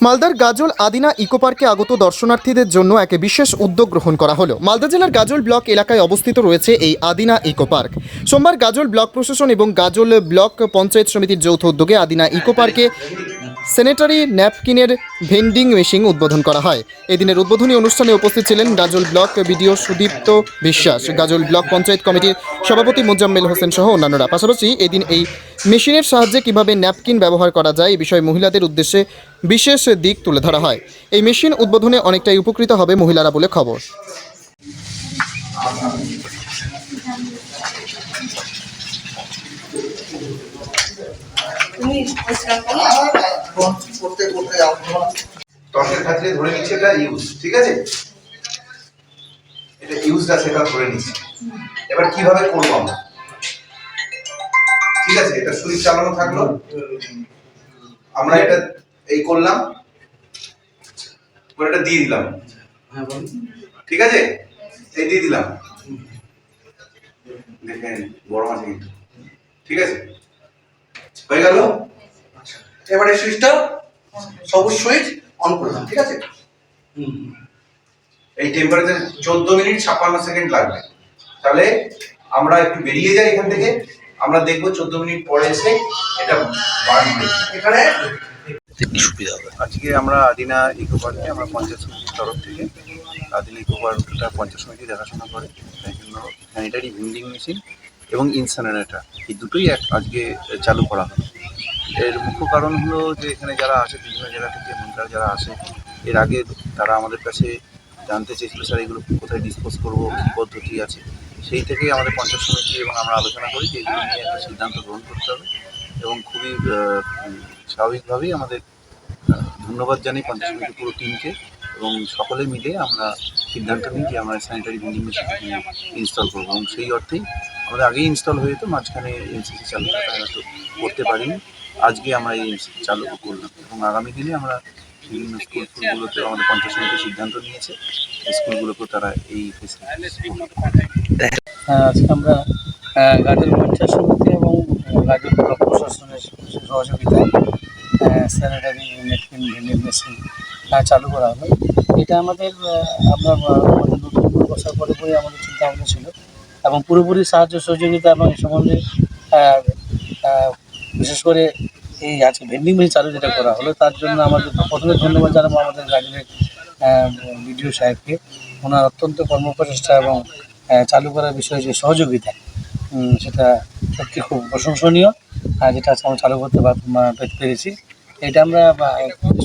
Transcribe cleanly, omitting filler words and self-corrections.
মালদার গাজল আদিনা ইকো পার্কে আগত দর্শনার্থীদের জন্য এক বিশেষ উদ্যোগ গ্রহণ করা হলো। মালদা জেলার গাজল ব্লক এলাকায় অবস্থিত রয়েছে এই আদিনা ইকো পার্ক। সোমবার গাজল ব্লক প্রশাসন এবং গাজল ব্লক পঞ্চায়েত সমিতির যৌথ উদ্যোগে আদিনা ইকো পার্কে স্যানিটারি ন্যাপকিনের ভেন্ডিং মেশিন উদ্বোধন করা হয়। এদিনের উদ্বোধনী অনুষ্ঠানে উপস্থিত ছিলেন গাজল ব্লক বিডিও সুদীপ্ত বিশ্বাস, গাজল ব্লক পঞ্চায়েত কমিটির সভাপতি মোজাম্মেল হোসেন সহ অন্যান্যরা। পাশাপাশি এদিন এই মেশিনের সাহায্যে কিভাবে ন্যাপকিন ব্যবহার করা যায় এই বিষয়ে মহিলাদের উদ্দেশ্যে বিশেষ দিক তুলে ধরা হয়। এই মেশিন উদ্বোধনে অনেকটাই উপকৃত হবে মহিলারা বলে খবর। ত্বকের ক্ষেত্রে ধরে নিচ্ছে এটা ইউজ, ঠিক আছে, এটা ইউজটা সেটা ধরে নিচ্ছে। এবার কিভাবে করবো আমরা, ঠিক আছে, এটা সুইচ চালানো থাকলো, আমরা এটা এই করলাম, এটা দিয়ে দিলাম, ঠিক আছে, এই দিয়ে দিলাম, দেখেন গরম আছে কিন্তু, ঠিক আছে, হয়ে গেল। এবারে সুইচটা সবুজ সুইচ অন করলাম, ঠিক আছে। এই টেম্পারেচার 14 মিনিট 56 সেকেন্ড লাগবে। তাহলে আমরা একটু বেরিয়ে যাই এখান থেকে, আমরা দেখবো 14 মিনিট পরে এসে এটা বাড়বে। এখানে সুবিধা হবে। আজকে আমরা আদিনা ইকো পার্কে আমরা পঞ্চায়েত সমিতির তরফ থেকে আদিনা ইকো পার্কটা পঞ্চায়েত সমিতি দেখাশোনা করে, তাই জন্য স্যানিটারি ভেন্ডিং মেশিন এবং ইনসিনারেটর এই দুটোই আজকে চালু করা হলো। এর মুখ্য কারণ হলো যে এখানে যারা আসে বিভিন্ন জায়গা থেকে মহিলারা যারা আসে, এর আগে তারা আমাদের কাছে জানতে চেয়েছিল স্যার এগুলো কোথায় ডিসপোজ করবো, কী পদ্ধতি আছে। সেই থেকেই আমাদের পঞ্চায়েত সমিতি এবং আমরা আলোচনা করি যে এগুলো নিয়ে একটা সিদ্ধান্ত গ্রহণ করতে হবে এবং খুবই স্বাভাবিকভাবেই আমাদের ধন্যবাদ জানাই পঞ্চায়েত সমিতির পুরো টিমকে এবং সকলে মিলে আমরা সিদ্ধান্ত নিই যে আমরা স্যানিটারি ভেন্ডিং মেশিন ইনস্টল করবো এবং সেই অর্থেই আমাদের আগেই ইনস্টল হয়ে যেত, মাঝখানে এনসিসি চালু থাকা হয়তো করতে পারিনি। আজকে আমরা এই এনসিসি চালু করলাম এবং আগামী দিনে আমরা বিভিন্ন স্কুলগুলোতে আমাদের পঞ্চায়েত সমিতি সিদ্ধান্ত নিয়েছে স্কুলগুলোকেও তারা এই আজকে আমরা গাজল পঞ্চায়েত সমিতি এবং গাজল ব্লক প্রশাসনের সহযোগিতায় স্যানিটারি ন্যাপকিন ভেন্ডিং মেশিন চালু করা হলো। এটা আমাদের আমাদের নতুন বসার পরে আমাদের চিন্তা ভাবনা ছিল এবং পুরোপুরি সাহায্য সহযোগিতা এবং এই সম্বন্ধে বিশেষ করে এই আজকে ভেন্ডিং মেশিন চালু যেটা করা হলো তার জন্য আমাদের প্রথমে ধন্যবাদ জানাবো আমাদের গাজলের বিডিও সাহেবকে। ওনার অত্যন্ত কর্মপ্রচেষ্টা এবং চালু করার বিষয়ে যে সহযোগিতা সেটা সত্যি খুব প্রশংসনীয়, যেটা আজকে আমরা চালু করতে পেরেছি। এটা আমরা